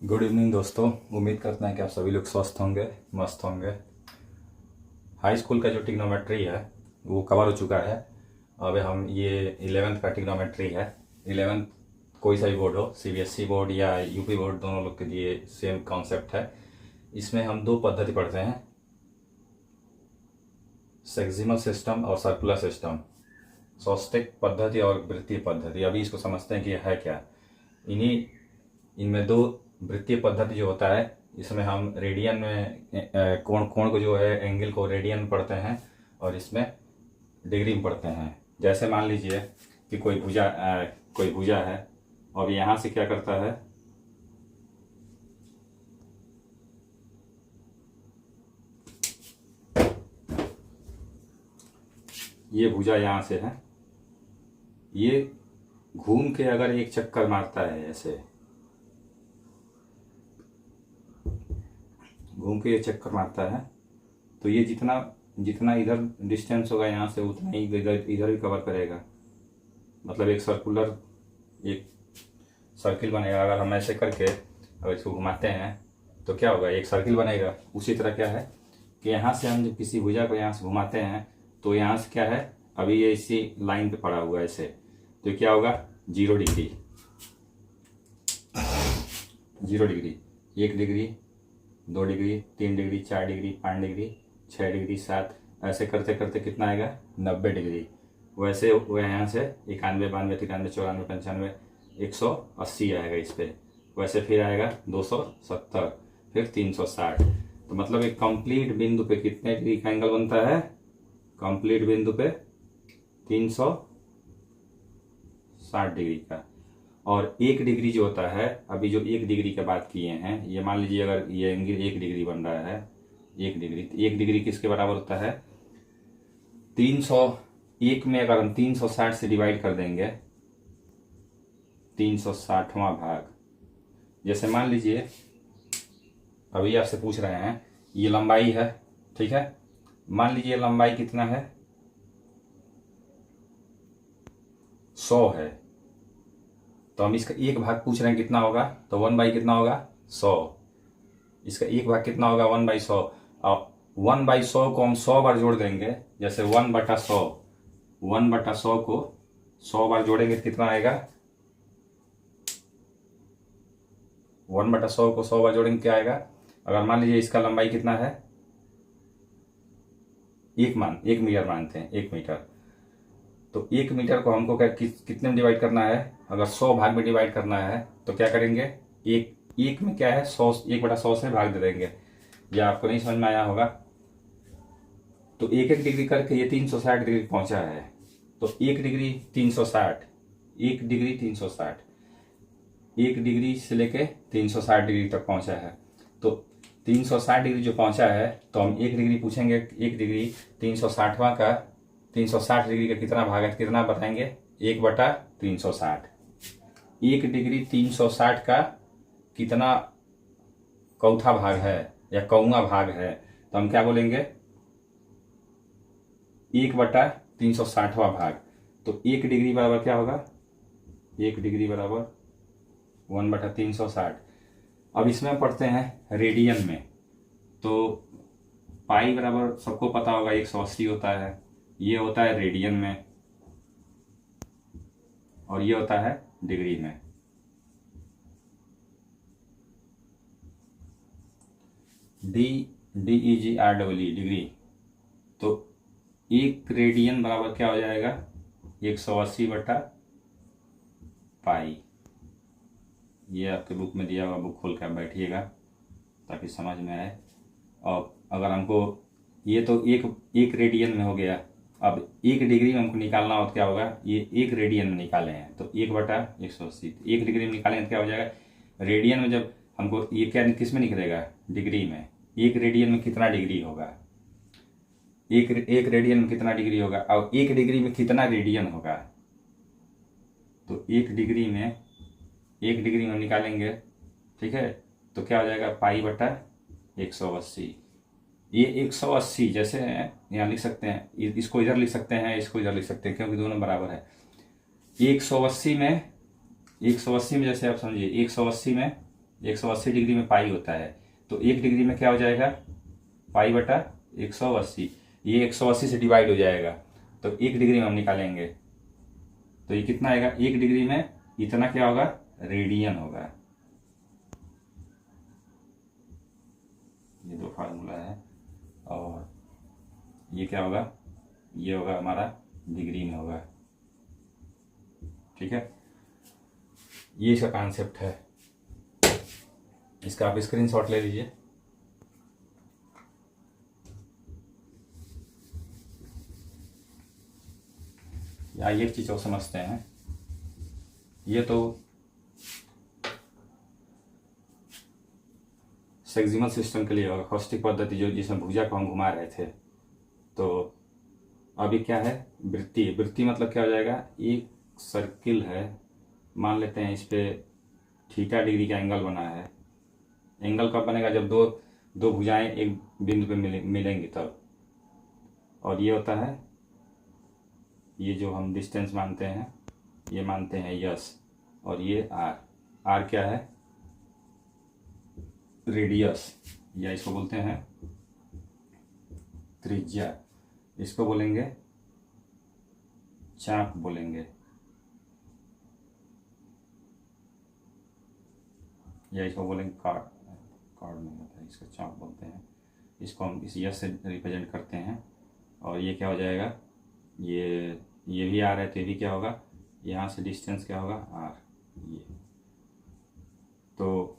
Good evening दोस्तों। उम्मीद करते हैं कि आप सभी लोग स्वस्थ होंगे, मस्त होंगे। हाई स्कूल का जो ट्रिग्नोमेट्री है वो कवर हो चुका है। अब हम ये 11th का ट्रिग्नोमेट्री है। 11th कोई सा भी बोर्ड हो, सीबीएसई बोर्ड या यूपी बोर्ड, दोनों लोग के लिए सेम कॉन्सेप्ट है। इसमें हम दो पद्धति पढ़ते हैं, सेक्सिमल सिस्टम और सर्कुलर सिस्टम। सौष्टिक पद्धति और वृत्तीय पद्धति। अभी इसको समझते हैं कि यह है क्या। इनमें दो वृत्तीय पद्धति जो होता है, इसमें हम रेडियन में कोण को जो है एंगल को रेडियन में पढ़ते हैं और इसमें डिग्री में पढ़ते हैं। जैसे मान लीजिए कि कोई भुजा है और यहाँ से क्या करता है, ये भुजा यहाँ से है, ये घूम के अगर एक चक्कर मारता है, ऐसे घूम के ये चक्कर मारता है, तो ये जितना जितना इधर डिस्टेंस होगा यहाँ से उतना ही इधर भी कवर करेगा। मतलब एक सर्किल बनेगा। अगर हम ऐसे करके अगर इसको घुमाते हैं तो क्या होगा, एक सर्किल बनेगा। उसी तरह क्या है कि यहाँ से हम जब किसी भुजा को यहाँ से घुमाते हैं तो यहाँ से क्या है, अभी ये इसी लाइन पे पड़ा हुआ है ऐसे, तो क्या होगा 0 degree, 0 degree, 1 degree, 2 degree, 3 degree, 4 degree, 5 degree, 6 degree, 7, ऐसे करते करते कितना आएगा 90 डिग्री। वैसे वो यहाँ से 91, 92, 93, 94, 95, 180 आएगा इस पर। वैसे फिर आएगा 270, फिर 360। तो मतलब एक कंप्लीट बिंदु पे कितने डिग्री का एंगल बनता है, कंप्लीट बिंदु पे 360 डिग्री का। और 1 डिग्री जो होता है, अभी जो 1 डिग्री की बात किए हैं, ये मान लीजिए अगर ये एंगल 1 डिग्री बन रहा है, 1 डिग्री, तो 1 डिग्री किसके बराबर होता है 301 में अगर हम 360 से डिवाइड कर देंगे, 360वां भाग। जैसे मान लीजिए अभी आपसे पूछ रहे हैं ये लंबाई है, ठीक है, मान लीजिए लंबाई कितना है 100 है, तो हम इसका एक भाग पूछ रहे हैं कितना होगा, तो 1/, कितना होगा 100। इसका एक भाग कितना होगा 1/100। और 1/100 को हम 100 बार जोड़ देंगे। जैसे 1/100, 1/100 को 100 बार जोड़ेंगे तो कितना आएगा, 1/100 को 100 बार जोड़ेंगे क्या आएगा। अगर मान लीजिए इसका लंबाई कितना है, 1 मीटर मानते हैं, 1 मीटर, तो 1 मीटर को हमको कितने में डिवाइड करना है, अगर 100 भाग में डिवाइड करना है तो क्या करेंगे, एक में क्या है 100, 1/100 से भाग दे देंगे। या आपको नहीं समझ में आया होगा, तो 1 डिग्री करके ये 360 डिग्री पहुंचा है, तो 1 डिग्री 360, 1 डिग्री 360, 1 डिग्री से लेके 360 डिग्री तक पहुंचा है। तो 360 डिग्री जो पहुंचा है, तो हम 1 डिग्री पूछेंगे, 1 डिग्री 360वां का 360 डिग्री का कितना भाग है, कितना बताएंगे 1/360। 1 डिग्री 360 का कितना चौथा भाग है या कौवा भाग है, तो हम क्या बोलेंगे 1/360वां भाग। तो 1 डिग्री बराबर क्या होगा, 1 डिग्री बराबर 1/360। अब इसमें हम पढ़ते हैं रेडियन में, तो पाई बराबर सबको पता होगा 180 होता है, ये होता है रेडियन में और ये होता है डिग्री में। DEGREE degree. तो 1 रेडियन बराबर क्या हो जाएगा 180/पाई। ये आपके बुक में दिया हुआ, बुक खोल कर बैठिएगा ताकि समझ में आए। और अगर हमको ये तो एक रेडियन में हो गया, अब 1 डिग्री में हमको निकालना हो तो क्या होगा, ये 1 रेडियन में निकाले हैं तो 1/180, 1 डिग्री में निकालें तो क्या हो जाएगा, रेडियन में जब हमको ये क्या किस में निकलेगा, डिग्री में। 1 रेडियन में कितना डिग्री होगा, एक रेडियन में कितना डिग्री होगा, और 1 डिग्री में कितना रेडियन होगा। तो 1 डिग्री में निकालेंगे, ठीक है, तो क्या हो जाएगा पाई/180। ये 180 जैसे यहाँ लिख सकते हैं, इसको इधर लिख सकते हैं, इसको इधर लिख सकते हैं, क्योंकि दोनों बराबर है। 180 में जैसे आप समझिए 180 में 180 डिग्री में पाई होता है, तो 1 डिग्री में क्या हो जाएगा, पाई बटा 180। ये 180 से डिवाइड हो जाएगा, तो 1 डिग्री में हम निकालेंगे तो ये कितना आएगा, 1 डिग्री में इतना क्या होगा, रेडियन होगा। ये दो फार्मूला है, और ये क्या होगा, ये होगा हमारा डिग्री में होगा। ठीक है, ये इसका कॉन्सेप्ट है, इसका आप स्क्रीनशॉट ले लीजिए। आइए एक चीज और समझते हैं। ये तो सेक्सिमल सिस्टम के लिए होगा, कॉस्टिक पद्धति जो जिसमें भुजा को हम घुमा रहे थे। तो अभी क्या है, वृत्ति। वृत्ति मतलब क्या हो जाएगा, एक सर्किल है, मान लेते हैं इस पे थीटा डिग्री का एंगल बना है। एंगल कब बनेगा, जब दो भुजाएं एक बिंदु पे मिलेंगी तब। और ये होता है, ये जो हम डिस्टेंस मानते हैं, ये मानते हैं यस, और ये आर। आर क्या है, रेडियस, या इसको बोलते हैं त्रिज्या, इसको बोलेंगे चाप बोलेंगे, या इसको बोलेंगे कार्ड। कार्ड नहीं होता है, इसको चाप बोलते हैं। इसको हम इस यस से रिप्रेजेंट करते हैं। और ये क्या हो जाएगा, ये भी आर है, तो ये भी क्या होगा, यहाँ से डिस्टेंस क्या होगा, आर। ये तो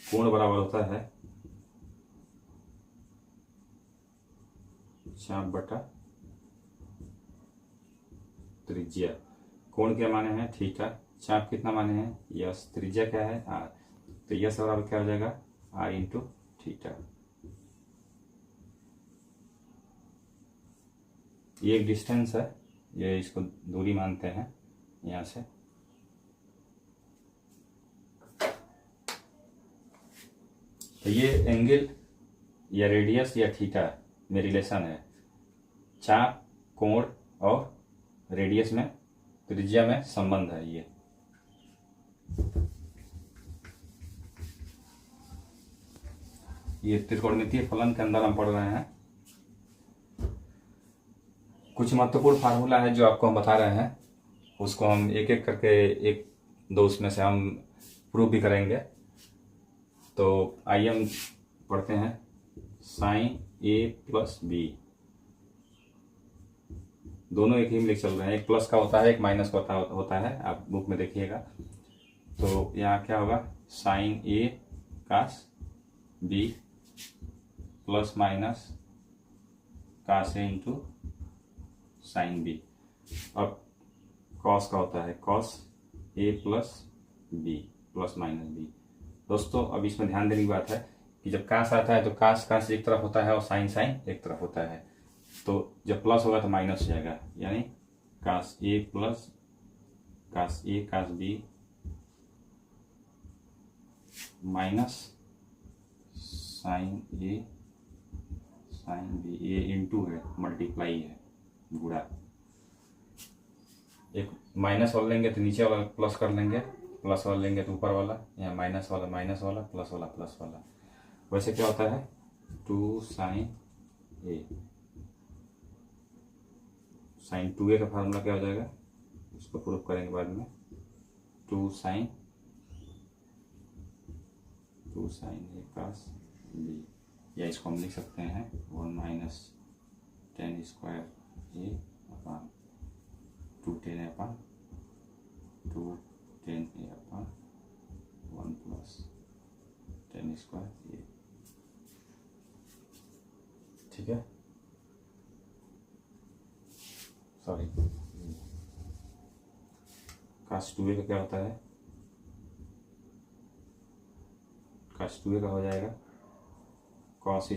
कोण बराबर होता है चाप बटा त्रिज्या। कोण क्या माने हैं, थीटा। चाप कितना माने हैं, यस। त्रिज्या क्या है, आर। तो यस बराबर क्या हो जाएगा, आर इंटू थीटा। ये एक डिस्टेंस है, ये इसको दूरी मानते हैं यहाँ से। तो ये एंगल या रेडियस या थीटा में रिलेशन है। चाप, कोण और रेडियस में, त्रिज्या में संबंध है। ये त्रिकोणमितीय फलन के अंदर हम पढ़ रहे हैं। कुछ महत्वपूर्ण फार्मूला है जो आपको हम बता रहे हैं, उसको हम एक एक करके, एक दो उसमें से हम प्रूव भी करेंगे। तो आइए हम पढ़ते हैं। साइन ए प्लस बी, दोनों एक ही में लिख चल रहे हैं। एक प्लस का होता है, एक माइनस का होता है, आप बुक में देखिएगा। तो यहाँ क्या होगा, sine a cos b plus minus cos a into sine b. अब कॉस का होता है, cos a plus B plus minus b. दोस्तों अब इसमें ध्यान देने की बात है कि जब कास आता है तो कास कास एक तरफ होता है और साइन साइन एक तरफ होता है। तो जब प्लस होगा तो माइनस हो जाएगा, यानी कास ए प्लस कास ए कास बी माइनस साइन ए साइन बी। ए इंटू है, मल्टीप्लाई है, गुणा। एक माइनस वाला लेंगे तो नीचे वाला प्लस कर लेंगे, प्लस वाला लेंगे तो ऊपर वाला, यहाँ माइनस वाला माइनस वाला, प्लस वाला प्लस वाला। वैसे क्या होता है, 2 साइन ए। साइन 2a का फार्मूला क्या हो जाएगा, इसको प्रूफ करेंगे बाद में। 2 साइन ए कास बी, या इसको हम लिख सकते हैं 1 माइनस टेन स्क्वायर ए अपान 2 10 ए अपान 2 10 ए अपान 1 प्लस 10 स्क्वायर ए। ठीक है, सॉरी, कास 2a का क्या होता है, कास 2a का हो जाएगा कॉस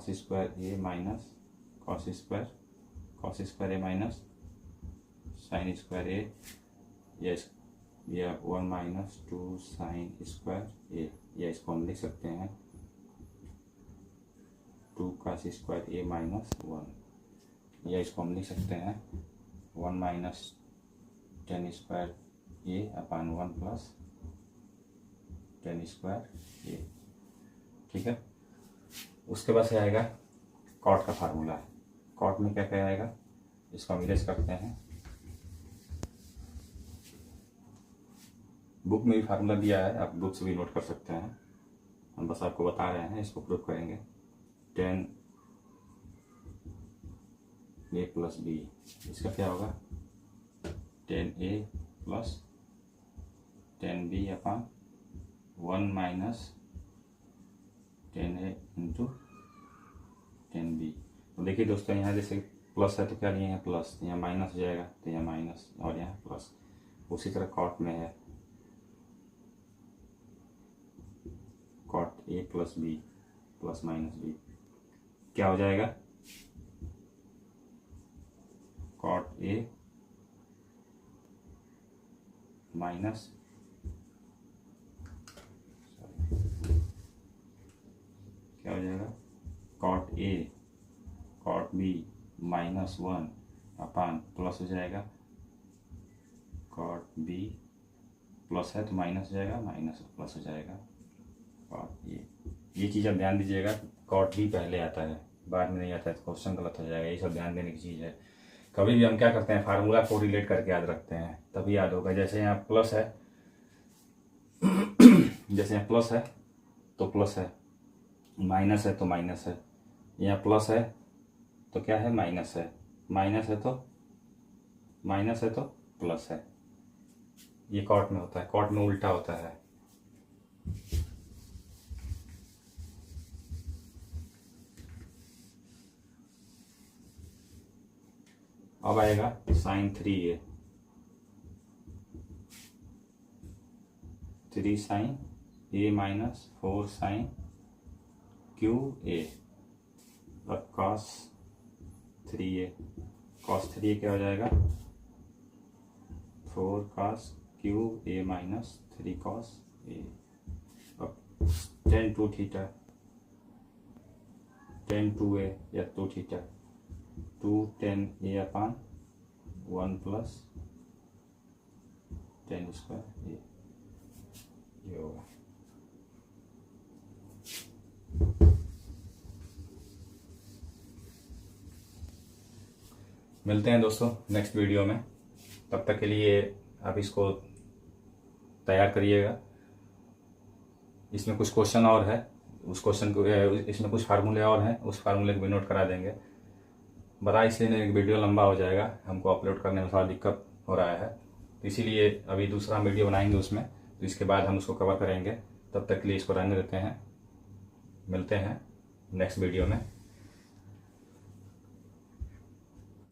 स्क्वायर ए माइनस कॉस स्क्वायर ए माइनस साइन स्क्वायर ए, या 1 माइनस 2 साइन स्क्वायर ए। या इसको हम लिख सकते हैं 2 cos स्क्वायर ए माइनस 1, या इसको हम लिख सकते हैं 1 माइनस टेन स्क्वायर ए अपान 1 प्लस टेन स्क्वायर ए। ठीक है, उसके बाद से आएगा कॉट का फार्मूला। कॉट में क्या क्या आएगा, इसको हम इरेज करते हैं। बुक में भी फार्मूला दिया है, आप बुक से भी नोट कर सकते हैं, हम बस आपको बता रहे हैं, इसको प्रूफ करेंगे। 10 ए प्लस बी, इसका क्या होगा 10a प्लस 10b अपान 1 माइनस 10a इंटू 10b। तो देखिए दोस्तों, यहाँ जैसे प्लस है तो क्या लिए हैं प्लस, यहाँ माइनस हो जाएगा तो यहाँ माइनस और यहाँ प्लस। उसी तरह कॉट में है cot A plus B plus minus B, क्या हो जाएगा कॉट ए माइनस क्या हो जाएगा cot A cot B minus 1 upon plus हो जाएगा कॉट बी, प्लस है तो माइनस हो जाएगा, माइनस प्लस हो जाएगा कॉट ए। ये चीज़ आप ध्यान दीजिएगा, कॉट बी पहले आता है, बाद में नहीं आता है तो क्वेश्चन गलत हो जाएगा। ये सब ध्यान देने की चीज़ है। कभी भी हम क्या करते हैं, फार्मूला को रिलेट करके याद रखते हैं, तभी याद होगा। जैसे यहाँ प्लस है जैसे यहाँ प्लस है तो प्लस है, माइनस है तो माइनस है, यहाँ प्लस है तो क्या है माइनस है, माइनस है तो प्लस है। ये कॉट में होता है, कॉट में उल्टा होता है। अब आएगा sine 3a, 3 sine a minus 4 sine cube a और कॉस 3a, कॉस 3a क्या हो जाएगा 4 cos cube a minus 3 cos a. अब tan 2 थीटा, tan 2a या 2 theta 2 tan a upon 1 plus tan square a, ये होगा। मिलते हैं दोस्तों नेक्स्ट वीडियो में, तब तक के लिए आप इसको तैयार करिएगा। इसमें कुछ क्वेश्चन और है, उस क्वेश्चन को, इसमें कुछ फार्मूले और हैं, उस फार्मूले को भी नोट करा देंगे। बता इसलिए एक वीडियो लंबा हो जाएगा, हमको अपलोड करने में थोड़ा दिक्कत हो रहा है, तो इसीलिए अभी दूसरा वीडियो बनाएंगे उसमें, तो इसके बाद हम उसको कवर करेंगे। तब तक के लिए इसको रहने देते हैं, मिलते हैं नेक्स्ट वीडियो में।